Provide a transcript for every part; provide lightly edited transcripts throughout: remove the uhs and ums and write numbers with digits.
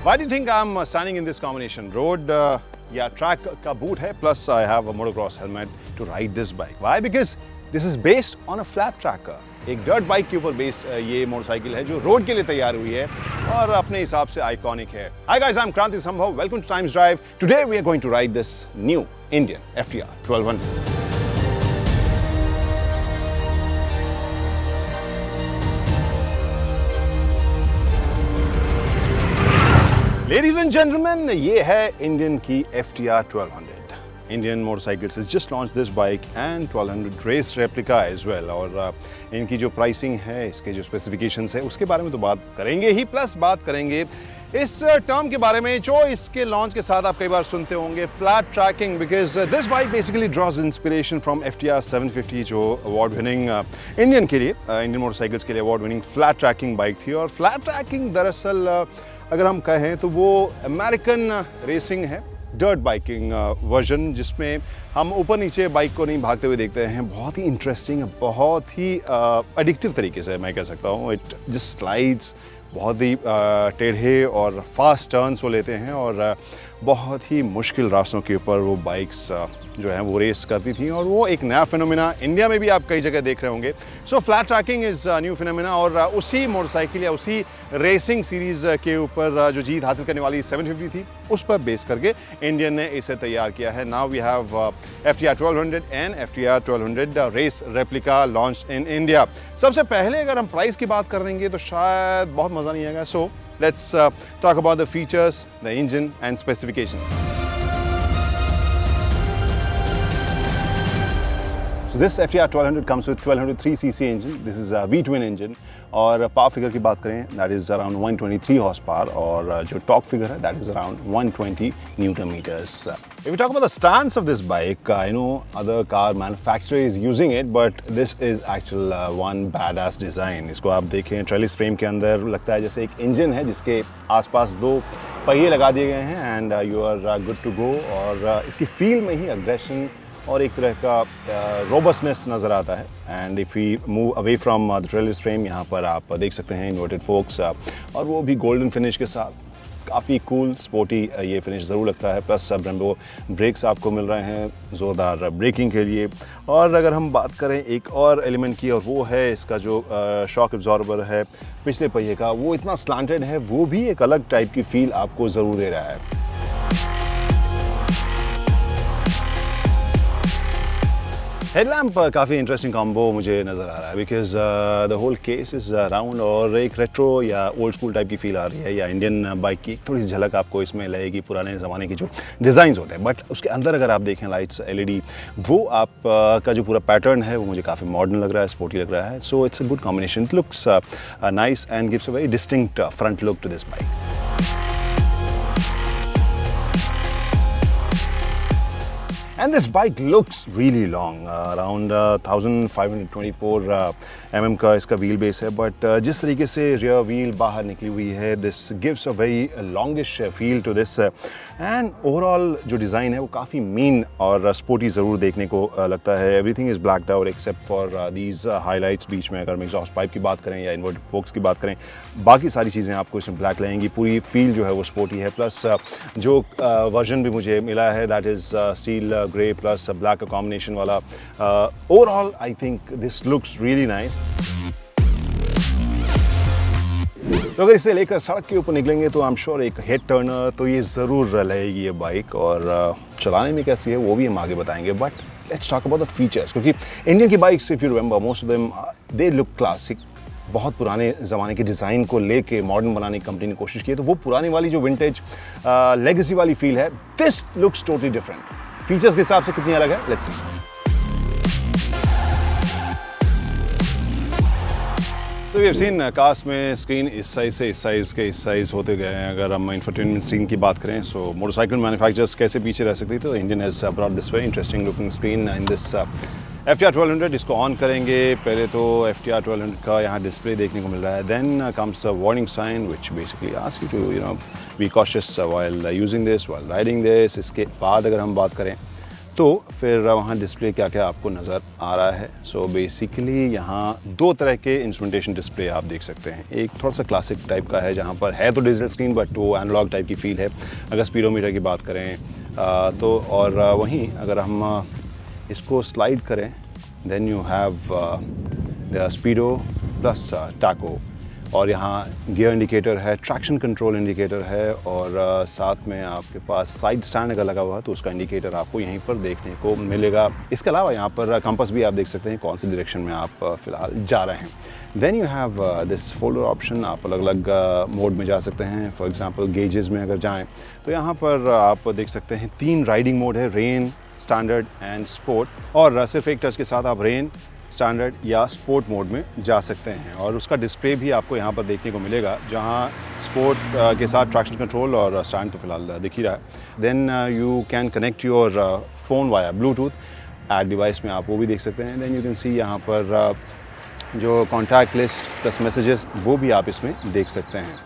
Why do you think I'm standing in this combination? Road या track का boot है, plus I have a motocross helmet to ride this bike. Why? Because this is based on a flat tracker. एक dirt bike के ऊपर base ये motorcycle है जो road के लिए तैयार हुई है और अपने हिसाब से आइकॉनिक है. Hi guys, I'm Kranti Sambhav. Welcome to Times Drive. Today we are going to ride this new Indian FTR 1200. Ladies and gentlemen, ये है इंडियन की FTR 1200. Indian Motorcycles has just launched this bike and 1200 race replica as well. और इनकी जो pricing है, इसके जो specifications है, उसके बारे में तो बात करेंगे ही, प्लस बात करेंगे इस टर्म के बारे में जो इसके लॉन्च के साथ आप कई बार सुनते होंगे, flat tracking. Because this bike basically draws inspiration from FTR 750 जो अवार्ड विनिंग इंडियन के लिए, इंडियन मोटरसाइकिल्स के लिए award winning flat tracking bike थी. और फ्लैट ट्रैकिंग दरअसल अगर हम कहें तो वो अमेरिकन रेसिंग है, डर्ट बाइकिंग वर्जन, जिसमें हम ऊपर नीचे बाइक को नहीं भागते हुए देखते हैं. बहुत ही इंटरेस्टिंग, बहुत ही एडिक्टिव तरीके से मैं कह सकता हूँ. इट जस्ट स्लाइड्स, बहुत ही टेढ़े और फास्ट टर्न्स वो लेते हैं और बहुत ही मुश्किल रास्तों के ऊपर वो बाइक्स जो हैं वो रेस करती थी. और वो एक नया फिनोमिना इंडिया में भी आप कई जगह देख रहे होंगे. So flat tracking is new phenomena और उसी मोटरसाइकिल या उसी रेसिंग सीरीज़ के ऊपर जो जीत हासिल करने वाली 750 थी, उस पर बेस करके इंडियन ने इसे तैयार किया है. Now we have FTR 1200 and FTR 1200 race replica launch in India. सबसे पहले अगर हम प्राइस की बात कर देंगे तो शायद बहुत मज़ा नहीं आएगा. सो let's talk about the features, the engine and specifications. So this FTR 1200 comes with 1203cc engine. This is a V-twin engine. और पावर फिगर की बात करें, that is around 123 horse power. और जो टॉर्क फिगर है, that is around 120 Newton meters. If we talk about the stance of this bike, I know other car manufacturer is using it, but this is actual one badass design. इसको आप देखें, trellis frame के अंदर लगता है जैसे एक engine है जिसके आसपास दो पहिए लगा दिए गए हैं and you are good to go. और इसकी फील में ही अग्रेशन और एक तरह का रोबस्टनेस नज़र आता है. And if we move away from the trellis frame, यहाँ पर आप देख सकते हैं इन्वर्टेड फोक्स और वो भी गोल्डन फिनिश के साथ. काफ़ी कूल स्पोर्टी ये फिनिश ज़रूर लगता है. प्लस ब्रेम्बो ब्रेक्स आपको मिल रहे हैं ज़ोरदार ब्रेकिंग के लिए. और अगर हम बात करें एक और एलिमेंट की, और वो है इसका जो शॉक एब्जॉर्बर है पिछले पहिए का, वो इतना स्लांटेड है, वो भी एक अलग टाइप की फील आपको ज़रूर दे रहा है. हेडलैम्प काफ़ी इंटरेस्टिंग कॉम्बो मुझे नज़र आ रहा है. Because the whole case is round और एक रेट्रो या ओल्ड स्कूल टाइप की फील आ रही है. या इंडियन बाइक की थोड़ी सी झलक आपको इसमें लगेगी, पुराने ज़माने की जो डिज़ाइंस होते हैं. बट उसके अंदर अगर आप देखें लाइट्स, LED, वो आप का जो पूरा पैटर्न है वो मुझे काफ़ी मॉडर्न लग रहा है, स्पोर्टी लग रहा है. So it's a good combination. It looks nice and gives a very distinct front look to this bike. And this bike looks really long, around 1524 mm का इसका व्हील बेस है. बट जिस तरीके से रियर व्हील बाहर निकली हुई है, this gives a very longish feel to this. And overall जो डिज़ाइन है वो काफ़ी मीन और स्पोर्टी ज़रूर देखने को लगता है. Everything is blacked out except for these highlights. बीच में अगर हम एग्जॉस्ट पाइप की बात करें या इन्वर्टेड फोक्स की बात करें, बाकी सारी चीज़ें आपको इसमें ब्लैक लगेंगी. पूरी फील जो है वो स्पोर्टी है. प्लस जो वर्जन भी मुझे मिला है, that is steel grey plus black combination वाला. Overall I think this looks really nice. तो अगर इसे लेकर सड़क के ऊपर निकलेंगे तो आई एम श्योर एक हेड टर्नर तो ये ज़रूर रहेगी ये बाइक. और चलाने में कैसी है वो भी हम आगे बताएंगे. But let's talk about the features, क्योंकि इंडियन की bikes, if you remember, most of them they look classic. बहुत पुराने ज़माने के डिज़ाइन को लेके मॉडर्न बनाने की कंपनी ने कोशिश की है. तो वो पुरानी वाली जो विंटेज लेगेसी वाली फील है, this looks totally different. Features के हिसाब से कितनी अलग है, let's see. So we have seen cars में स्क्रीन इस साइज़ से इस साइज़ के इस साइज़ होते गए हैं. अगर हम इंफोटेनमेंट स्क्रीन की बात करें, सो मोटरसाइकिल मैन्युफैक्चरर्स कैसे पीछे रह सकती, तो Indian has brought this very interesting looking screen in this FTR 1200. इसको ऑन करेंगे, पहले तो FTR 1200 का यहाँ डिस्प्ले देखने को मिल रहा है. Then comes the warning sign which basically ask you to be cautious while using this, while riding this. इसके बाद अगर हम बात करें तो फिर वहाँ डिस्प्ले क्या क्या आपको नज़र आ रहा है। सो बेसिकली यहाँ दो तरह के इंस्ट्रूमेंटेशन डिस्प्ले आप देख सकते हैं। एक थोड़ा सा क्लासिक टाइप का है जहाँ पर है तो डिजिटल स्क्रीन बट वो एनालॉग टाइप की फील है अगर स्पीडोमीटर की बात करें तो। और वहीं अगर हम इसको स्लाइड करें then you have the speedo plus tacho, और यहाँ गियर इंडिकेटर है, ट्रैक्शन कंट्रोल इंडिकेटर है, और साथ में आपके पास साइड स्टैंड अगर लगा हुआ है तो उसका इंडिकेटर आपको यहीं पर देखने को मिलेगा। इसके अलावा यहाँ पर कंपास भी आप देख सकते हैं कौन सी डायरेक्शन में आप फ़िलहाल जा रहे हैं। Then you have this folder option, आप अलग अलग मोड में जा सकते हैं। फॉर एग्जांपल गेजेस में अगर जाएं तो यहाँ पर आप देख सकते हैं 3 राइडिंग मोड है, रेन, स्टैंडर्ड एंड स्पोर्ट, और सिर्फ एक टच के साथ आप रेन, स्टैंडर्ड या स्पोर्ट मोड में जा सकते हैं। और उसका डिस्प्ले भी आपको यहाँ पर देखने को मिलेगा जहाँ स्पोर्ट के साथ ट्रैक्शन कंट्रोल और स्टैंड तो फिलहाल दिख ही रहा है। Then you can connect your phone via Bluetooth, add device में आप वो भी देख सकते हैं। देन यू कैन सी यहाँ पर जो कॉन्टैक्ट लिस्ट प्लस मैसेजेस वो भी आप इसमें देख सकते हैं।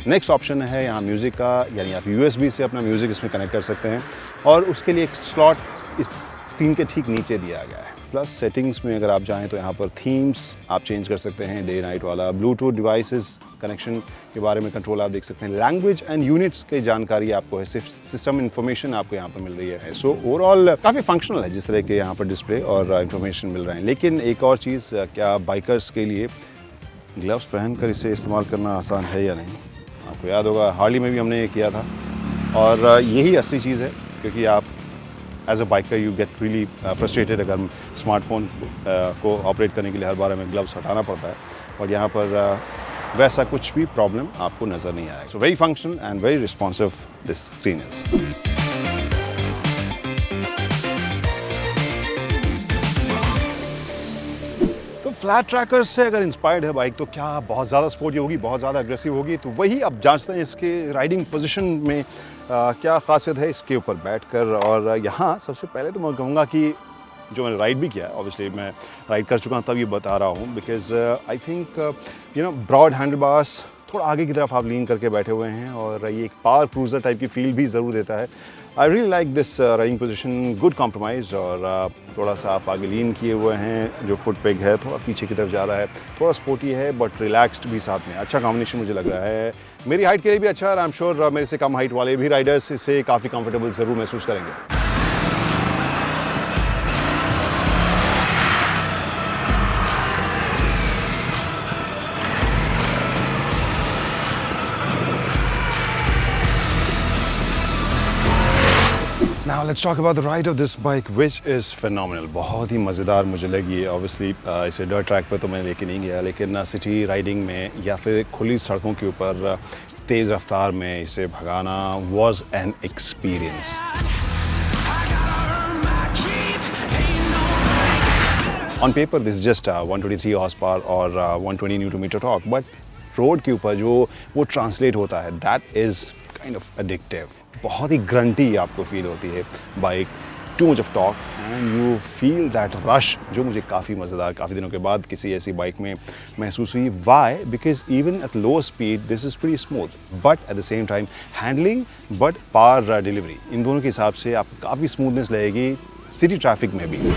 नेक्स्ट ऑप्शन है यहाँ म्यूज़िक का, यानी आप USB से अपना म्यूज़िक इसमें कनेक्ट कर सकते हैं, और उसके लिए एक स्लॉट इस स्क्रीन के ठीक नीचे दिया गया है। प्लस सेटिंग्स में अगर आप जाएं तो यहाँ पर थीम्स आप चेंज कर सकते हैं, डे नाइट वाला, ब्लूटूथ डिवाइसेस कनेक्शन के बारे में कंट्रोल आप देख सकते हैं, लैंग्वेज एंड यूनिट्स की जानकारी आपको है, सिर्फ सिस्टम इन्फॉर्मेशन आपको यहाँ पर मिल रही है। सो ओवरऑल काफ़ी फंक्शनल है जिस तरह के यहाँ पर डिस्प्ले और इन्फॉर्मेशन मिल रहे हैं। लेकिन एक और चीज़, क्या बाइकर्स के लिए ग्लव्स पहनकर इसे इस्तेमाल करना आसान है या नहीं? आपको याद होगा हाल ही में भी हमने ये किया था, और यही असली चीज़ है, क्योंकि आप as a biker you get really frustrated अगर स्मार्टफोन को ऑपरेट करने के लिए हर बार हमें ग्लव्स हटाना पड़ता है, और यहाँ पर वैसा कुछ भी प्रॉब्लम आपको नज़र नहीं आएगा। So very functional and very responsive this screen is. तो फ्लैट ट्रैकर से अगर इंस्पायर्ड है बाइक तो क्या बहुत ज़्यादा स्पोर्टी होगी, बहुत ज़्यादा एग्रेसिव होगी? तो वही अब जांचते हैं इसके राइडिंग पोजीशन में क्या खासियत है इसके ऊपर बैठकर। और यहाँ सबसे पहले तो मैं कहूँगा कि जो मैंने राइड भी किया है, ऑब्वियसली मैं राइड कर चुका हूँ तब ये बता रहा हूँ, because I think you know broad handle bars, थोड़ा आगे की तरफ आप लीन करके बैठे हुए हैं, और ये एक पावर क्रूज़र टाइप की फील भी ज़रूर देता है। I really like this riding position, good compromise, और थोड़ा सा आप आगे लीन किए हुए हैं, जो फुट पेग है थोड़ा पीछे की तरफ जा रहा है, थोड़ा स्पोर्टी है बट रिलैक्स्ड भी साथ में। अच्छा कॉम्बिनेशन मुझे लग रहा है, मेरी हाइट के लिए भी अच्छा है, आई एम श्योर मेरे से कम हाइट वाले भी राइडर्स इससे काफ़ी कंफर्टेबल ज़रूर महसूस करेंगे। Now let's talk about the ride of this bike, which is phenomenal. बहुत ही मज़ेदार मुझे लगी है। Obviously इसे डर्ट ट्रैक पर तो मैं लेके नहीं गया, लेकिन सिटी राइडिंग में या फिर खुली सड़कों के ऊपर तेज़ रफ्तार में इसे भगाना was an experience. On paper this is just 123 horsepower और 120 Newton meter torque, but road के ऊपर जो वो ट्रांसलेट होता है, that is kind of addictive. बहुत ही ग्रंटी आपको फील होती है bike, too much of talk and you feel that rush, जो मुझे काफ़ी मज़ेदार काफ़ी दिनों के बाद किसी ऐसी बाइक में महसूस हुई। Why? Because even at low speed this is pretty smooth, but at the same time handling but power delivery, इन दोनों के हिसाब से आपको काफ़ी स्मूथनेस लगेगी सिटी ट्रैफिक में भी।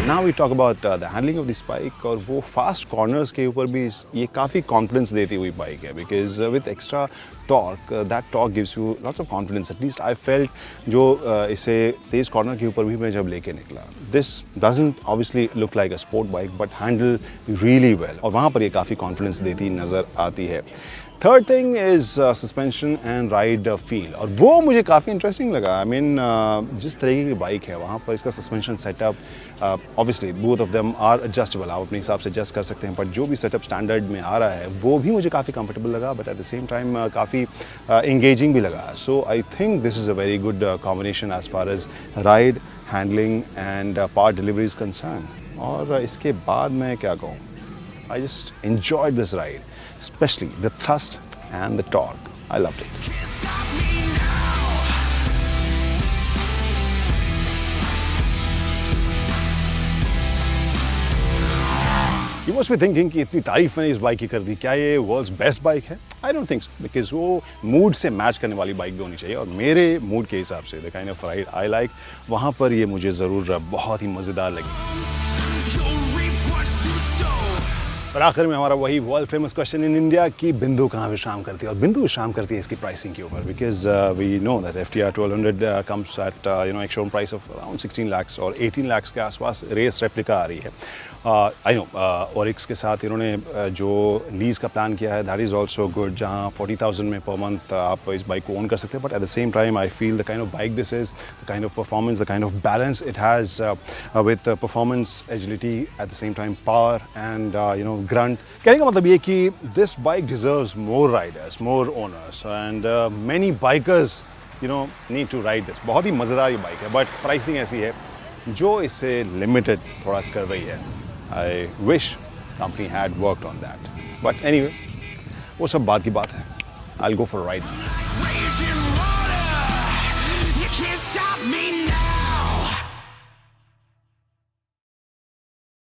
Now we talk about the handling of this bike, और वो फास्ट कॉर्नर्स के ऊपर भी ये काफ़ी कॉन्फिडेंस देती हुई बाइक है, because with extra torque, that torque gives you lots of confidence. At least I felt जो इसे तेज़ कॉर्नर के ऊपर भी मैं जब लेके निकला, this doesn't obviously look like a sport bike but handle really well, और वहाँ पर ये काफ़ी कॉन्फिडेंस देती नज़र आती है। Third thing is suspension and ride feel, और वो मुझे काफ़ी इंटरेस्टिंग लगा। आई मीन जिस तरीके की बाइक है वहाँ पर इसका suspension setup, obviously both of them are adjustable, आप अपने हिसाब से एडजस्ट कर सकते हैं, बट जो भी सेटअप स्टैंडर्ड में आ रहा है वो भी मुझे काफ़ी कंफर्टेबल लगा, but at the same time काफ़ी एंगेजिंग भी लगा। So I think this is a very good combination as far as ride, handling and power delivery is concern. और इसके बाद मैं क्या कहूँ, I just enjoyed this ride, especially the thrust and the torque. I loved it. You must be thinking कि इतनी तारीफ मैंने इस बाइक की कर दी, क्या ये वर्ल्ड्स बेस्ट बाइक है? I don't think so, because वो मूड से मैच करने वाली बाइक भी होनी चाहिए, और मेरे मूड के हिसाब से the kind of ride I like, वहाँ पर ये मुझे ज़रूर बहुत ही मज़ेदार लगी। और आखिर में हमारा वही world famous question in India कि बिंदु कहाँ विश्राम करती है, और बिंदु विश्राम करती है इसकी प्राइसिंग के ऊपर, because we know that FTR 1200 comes at ex showroom price of around 16 lakhs और 18 lakhs के आसपास रेस रेप्लिका आ रही है। आई नो ओरिक्स के साथ इन्होंने जो लीज़ का प्लान किया है दैट इज़ ऑल्सो गुड, जहाँ 40,000 में पर मंथ आप इस बाइक को ओन कर सकते हैं, but at the same time I feel the kind of bike this is, the kind of performance, the kind of balance it has with performance, agility, at the same time power and grunt. कहने का मतलब ये कि this bike deserves more riders, more owners, and many bikers need to ride this. बहुत ही मज़ेदार ये bike है, बट प्राइसिंग ऐसी है जो इसे लिमिटेड थोड़ा कर रही है। I wish company had worked on that. But anyway, वो सब बात की बात है. I'll go for a ride now.